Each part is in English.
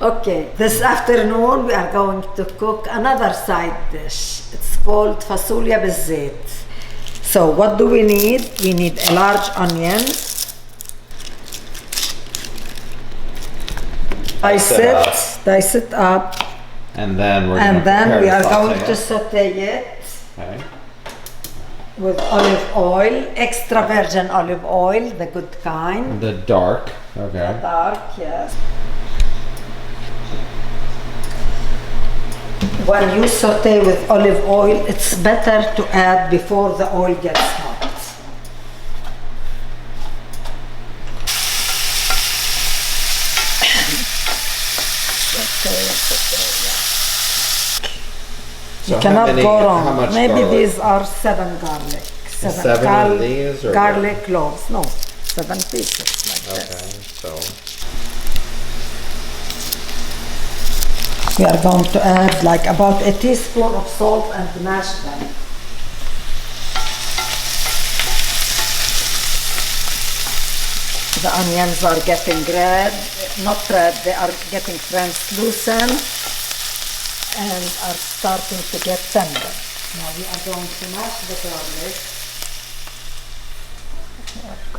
Okay, this afternoon we are going to cook another side dish. It's called fasulya بالزيت. So what do we need? We need a large onion. Dice it up. And then we are going to saute it. Okay. With olive oil, extra virgin olive oil, the good kind. The dark, okay. The dark, yes. When you saute with olive oil, it's better to add before the oil gets hot. You cannot go wrong. Maybe garlic? these are 7 garlic. Seven of these, or garlic cloves. No, 7 pieces like okay, this. so We are going to add like about a teaspoon of salt and mash them. The onions are getting red, not red, they are getting translucent and are starting to get tender. Now we are going to mash the garlic.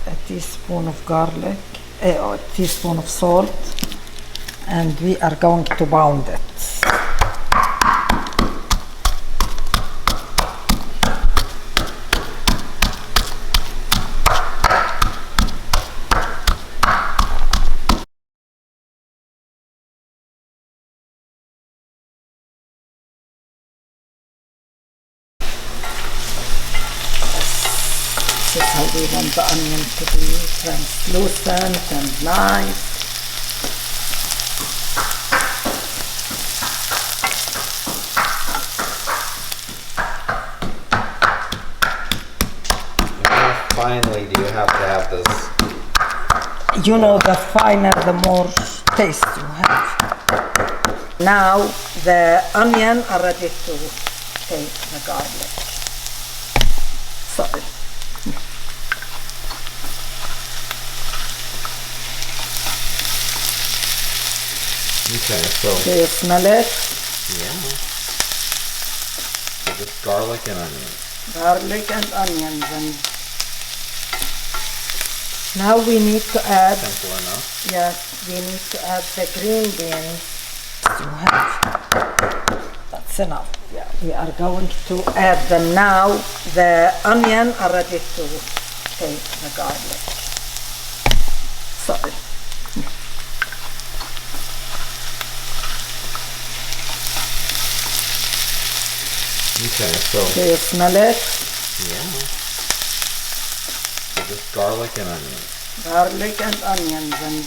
A teaspoon of garlic, a teaspoon of salt, and we are going to pound it. This is how we want the onion to be translucent and nice. how finely do you have to have this? You know, the finer, the more taste you have. Now the onion are ready to take the garlic. Sorry. Okay, so Do you smell it? yeah. So just garlic and onions. Garlic and onions. And now we need to add, Simple enough. yes, we need to add the green beans. You have. That's enough. Yeah, we are going to add them now. The onion are ready to take the garlic. Sorry. Okay, so Do you smell it? yeah. So just garlic and onions. Garlic and onions. And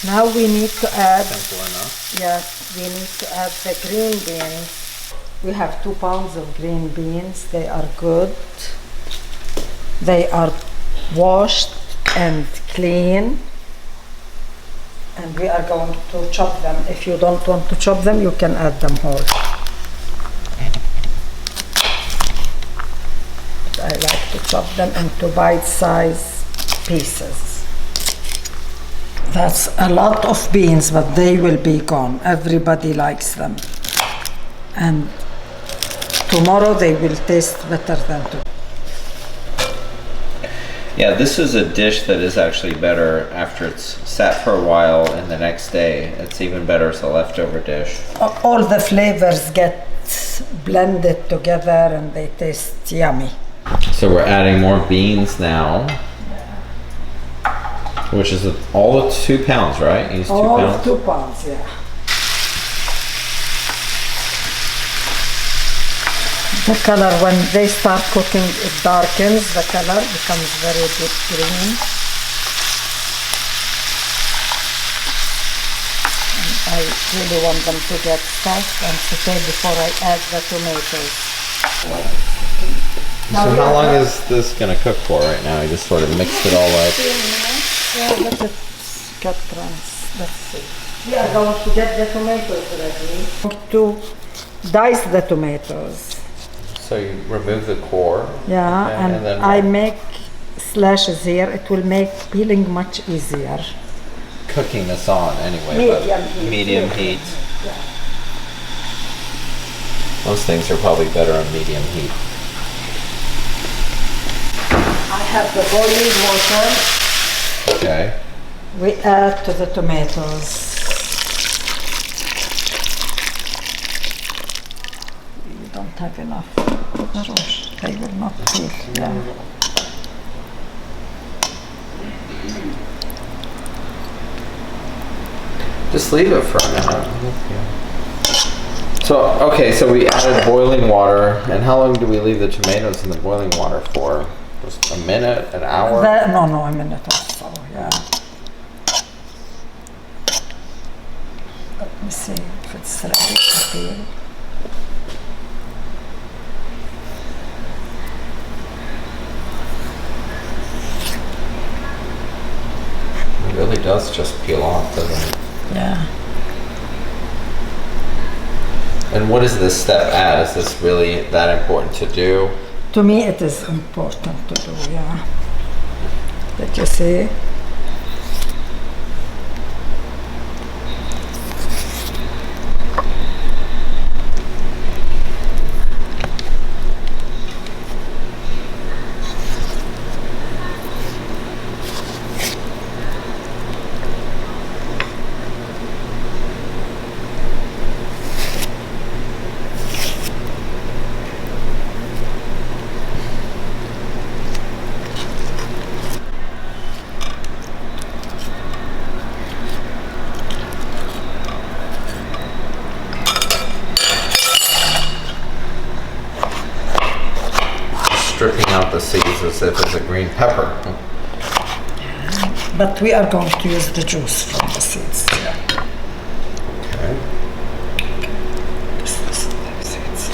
now we need to add, Simple enough. yes, we need to add the green beans. We have 2 pounds of green beans. They are good. They are washed and clean. And we are going to chop them. If you don't want to chop them, you can add them whole. But I like to chop them into bite-sized pieces. That's a lot of beans, but they will be gone. Everybody likes them. And tomorrow they will taste better than today. Yeah, this is a dish that is actually better after it's sat for a while, and the next day it's even better as a leftover dish. All the flavors get blended together and they taste yummy. So we're adding more beans now, which is all of 2 pounds, right? Use 2 All pounds. 2 pounds, yeah. The color, when they start cooking, it darkens, the color becomes very deep green. And I really want them to get soft and sauté before I add the tomatoes. So how long is this gonna cook for right now? You just sort of mixed it all up. 15 minutes. Yeah, let it get crumbs. Let's see. We are going to get the tomatoes ready. To dice the tomatoes. So you remove the core. Yeah, okay, and then I make slashes here. It will make peeling much easier. cooking this on anyway. Medium but heat. Medium heat. Yeah. Most things are probably better on medium heat. I have the boiling water. Okay. We add to the tomatoes. We don't have enough. They will not peel. Yeah. Just leave it for a minute. So, okay, so we added boiling water, and how long do we leave the tomatoes in the boiling water for? Just a minute, an hour? No, a minute or so, yeah. Let me see if it's ready to peel. It really does just peel off, doesn't it? Yeah. And what does this step add? Is this really that important to do? To me, it is important to do, yeah. Did you see? Stripping out the seeds as if it's a green pepper. But we are going to use the juice from the seeds. Yeah. Okay. This is the seeds.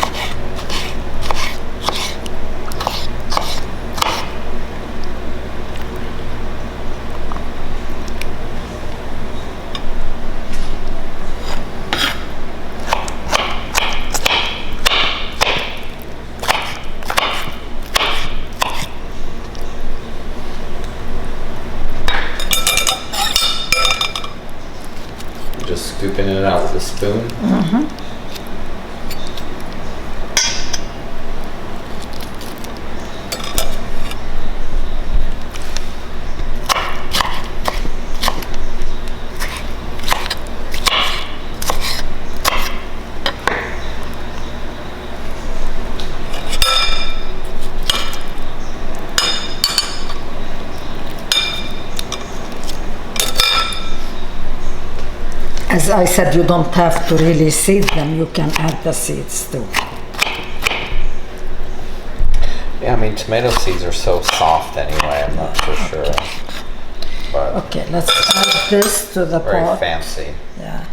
Just scooping it out with a spoon. As I said, you don't have to really seed them, you can add the seeds too. Yeah, I mean, tomato seeds are so soft anyway, I'm not so sure. But Okay, let's add this to the very pot. fancy. Yeah.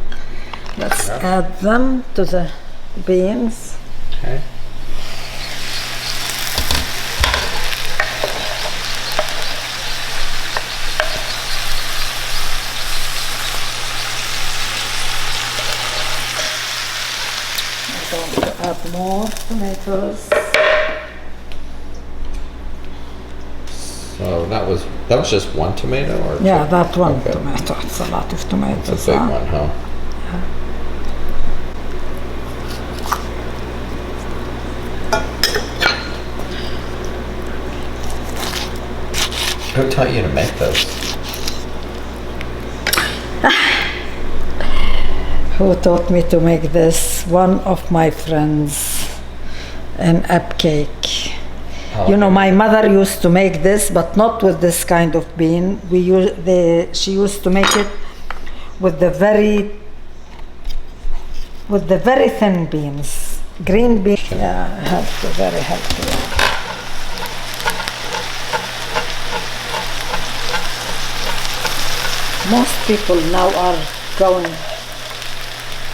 Let's Yeah. add them to the beans. Okay. I'm going to add more tomatoes. So that was just one tomato, or Yeah, two? that one Okay. tomato. It's a lot of tomatoes. It's a big huh? one, huh? Who taught you to make those? Who taught me to make this? One of my friends in Upcake. Oh, You know, okay. my mother used to make this, but not with this kind of bean. She used to make it with the very thin beans, green beans. Yeah, healthy, very healthy. Most people now are going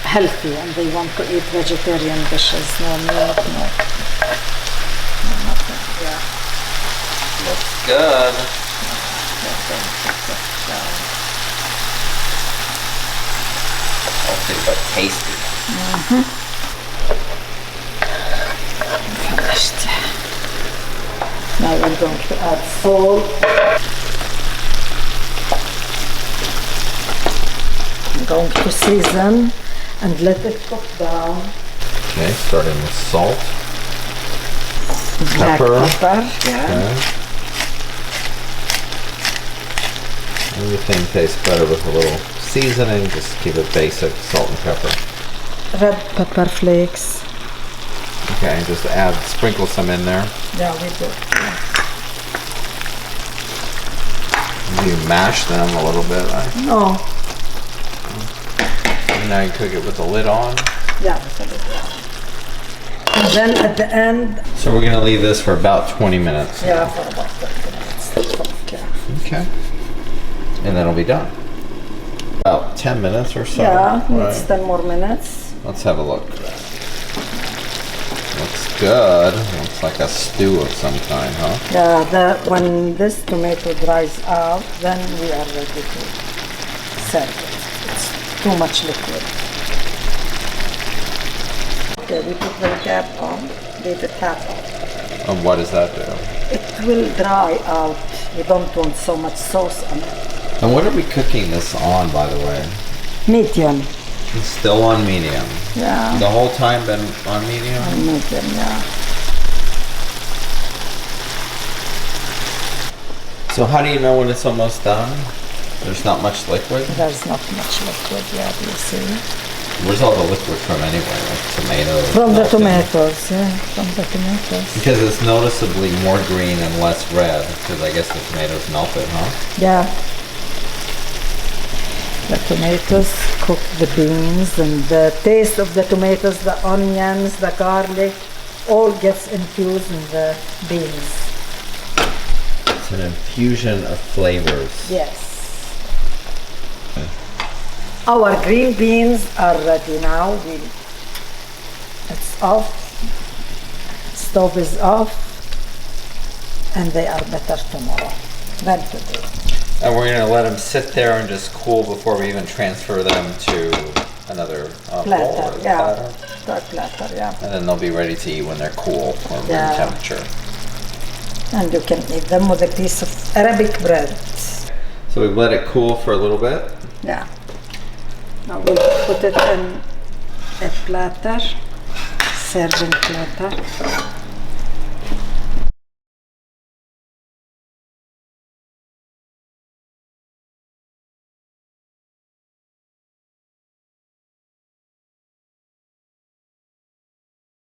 healthy and they want to eat vegetarian dishes. No meat, no nothing. Yeah. Looks good. Healthy but tasty. Finished. Now we're going to add salt. going to season and let it cook down. Okay, starting with salt. Black Pepper. pepper, yeah. Okay. Everything tastes better with a little seasoning. Just keep it basic, salt and pepper. Red pepper flakes. Okay, just sprinkle some in there. Yeah, we do. You mash them a little bit, right? No. And now you cook it with the lid on. Yeah. And then at the end, So we're gonna leave this for about 20 minutes. yeah, for about 30 minutes. Okay. Okay. And then it'll be done. About 10 minutes or so. Yeah, it's Right. 10 more minutes. Let's have a look. Looks good. Looks like a stew of some kind, huh? Yeah, when this tomato dries out, then we are ready to serve it. It's too much liquid. Okay, we put the cap on, leave the cap on. And what does that do? It will dry out. We don't want so much sauce on it. And what are we cooking this on, by the way? Medium. It's still on medium. Yeah, The whole time been on medium? medium, yeah. So how do you know when it's almost done? There's not much liquid? There's not much liquid, yeah, you see. Where's all the liquid from anyway? Like tomatoes? From the nothing? tomatoes, yeah, from the tomatoes. Because it's noticeably more green and less red, because I guess the tomatoes melted, huh? Yeah. The tomatoes cook the beans, and the taste of the tomatoes, the onions, the garlic, all gets infused in the beans. It's an infusion of flavors. Yes. Our green beans are ready now. It's off. Stove is off, and they are better tomorrow than today. And we're gonna let them sit there and just cool before we even transfer them to another bowl Platter, or yeah. platter. Third platter, yeah. And then they'll be ready to eat when they're cool or room Yeah. temperature. And you can eat them with a piece of Arabic bread. So we've let it cool for a little bit. Yeah. Now we'll put it in a platter, serving platter.